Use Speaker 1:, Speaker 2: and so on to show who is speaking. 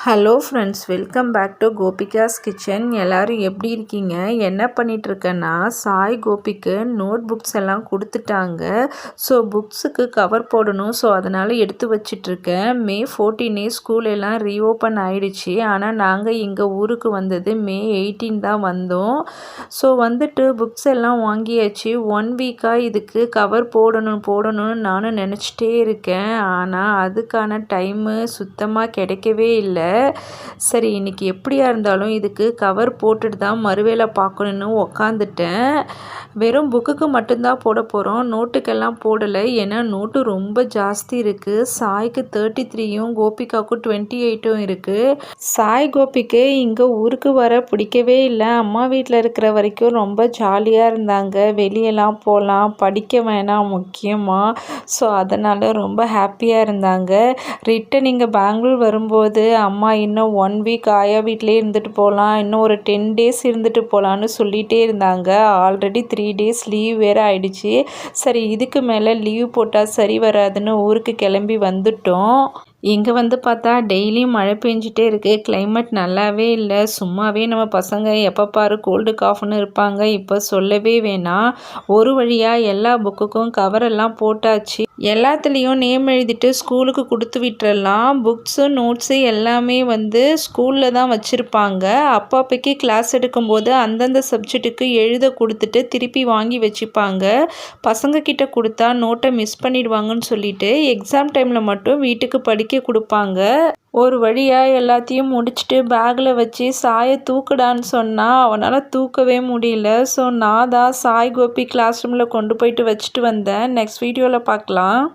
Speaker 1: Hello friends, welcome back to Gopika's kitchen. எல்லோரும் எப்படி இருக்கீங்க? என்ன பண்ணிகிட்ருக்கேன்னா, சாய் கோபிக்கு நோட் புக்ஸ் எல்லாம் கொடுத்துட்டாங்க. ஸோ புக்ஸுக்கு கவர் போடணும். ஸோ அதனால் எடுத்து வச்சிட்ருக்கேன். மே 14 ஸ்கூல் எல்லாம் ரீஓப்பன் ஆகிடுச்சு. ஆனால் நாங்கள் எங்கள் ஊருக்கு வந்தது மே 18 தான் வந்தோம். ஸோ வந்துட்டு புக்ஸ் எல்லாம் வாங்கியாச்சு. 1 வீக்காக இதுக்கு கவர் போடணும்னு நானும் நினச்சிட்டே இருக்கேன். ஆனால் அதுக்கான டைமு சுத்தமாக கிடைக்கவே இல்லை. சரி, இன்றைக்கி எப்படியா இருந்தாலும் இதுக்கு கவர் போட்டுட்டு தான் மறுவேளை பார்க்கணுன்னு உக்காந்துட்டேன். வெறும் புக்குக்கு மட்டும்தான் போட போகிறோம். நோட்டுக்கெல்லாம் போடலை. ஏன்னா நோட்டு ரொம்ப ஜாஸ்தி இருக்குது. சாய்க்கு 33யும் கோபிகாவுக்கும் 28ம் இருக்குது. சாய் கோபிக்கு இங்கே ஊருக்கு வர பிடிக்கவே இல்லை. அம்மா வீட்டில் இருக்கிற வரைக்கும் ரொம்ப ஜாலியாக இருந்தாங்க. வெளியெல்லாம் போகலாம், படிக்க வேணாம் முக்கியமாக. ஸோ அதனால் ரொம்ப ஹாப்பியாக இருந்தாங்க. ரிட்டன் இங்கே பெங்களூர் வரும்போது அம்மா இன்னும் 1 வீக் ஆயா வீட்டிலே இருந்துட்டு போகலாம், இன்னும் ஒரு 10 டேஸ் இருந்துட்டு போகலான்னு சொல்லிகிட்டே இருந்தாங்க. ஆல்ரெடி 3 டேஸ் லீவ் வேறு ஆயிடுச்சு. சரி, இதுக்கு மேலே லீவ் போட்டால் சரி வராதுன்னு ஊருக்கு கிளம்பி வந்துட்டோம். இங்கே வந்து பார்த்தா டெய்லியும் மழை பெஞ்சிட்டே இருக்குது. கிளைமேட் நல்லாவே இல்லை. சும்மாவே நம்ம பசங்க எப்போ பாரு கோல்டு காஃப்னு இருப்பாங்க. இப்போ சொல்லவே வேணாம். ஒரு வழியாக எல்லா புக்குக்கும் கவரெல்லாம் போட்டாச்சு. எல்லாத்துலேயும் நேம் எழுதிட்டு ஸ்கூலுக்கு கொடுத்து விட்டுறலாம். புக்ஸு நோட்ஸு எல்லாமே வந்து ஸ்கூலில் தான் வச்சுருப்பாங்க. அப்பப்போக்கி கிளாஸ் எடுக்கும்போது அந்தந்த சப்ஜெக்ட்டுக்கு எழுத கொடுத்துட்டு திருப்பி வாங்கி வச்சுப்பாங்க. பசங்கக்கிட்ட கொடுத்தா நோட்டை மிஸ் பண்ணிடுவாங்கன்னு சொல்லிட்டு எக்ஸாம் டைமில் மட்டும் வீட்டுக்கு படிக்க கொடுப்பாங்க. ஒரு வழியாக எல்லாத்தையும் முடிச்சுட்டு பேக்கில் வச்சு சாயை தூக்குடான்னு சொன்னால் அவனால் தூக்கவே முடியல. ஸோ நான் தான் சாய் கோபி கிளாஸ் ரூமில் கொண்டு போயிட்டு வச்சுட்டு வந்தேன். நெக்ஸ்ட் வீடியோவில் பார்க்கலாம்.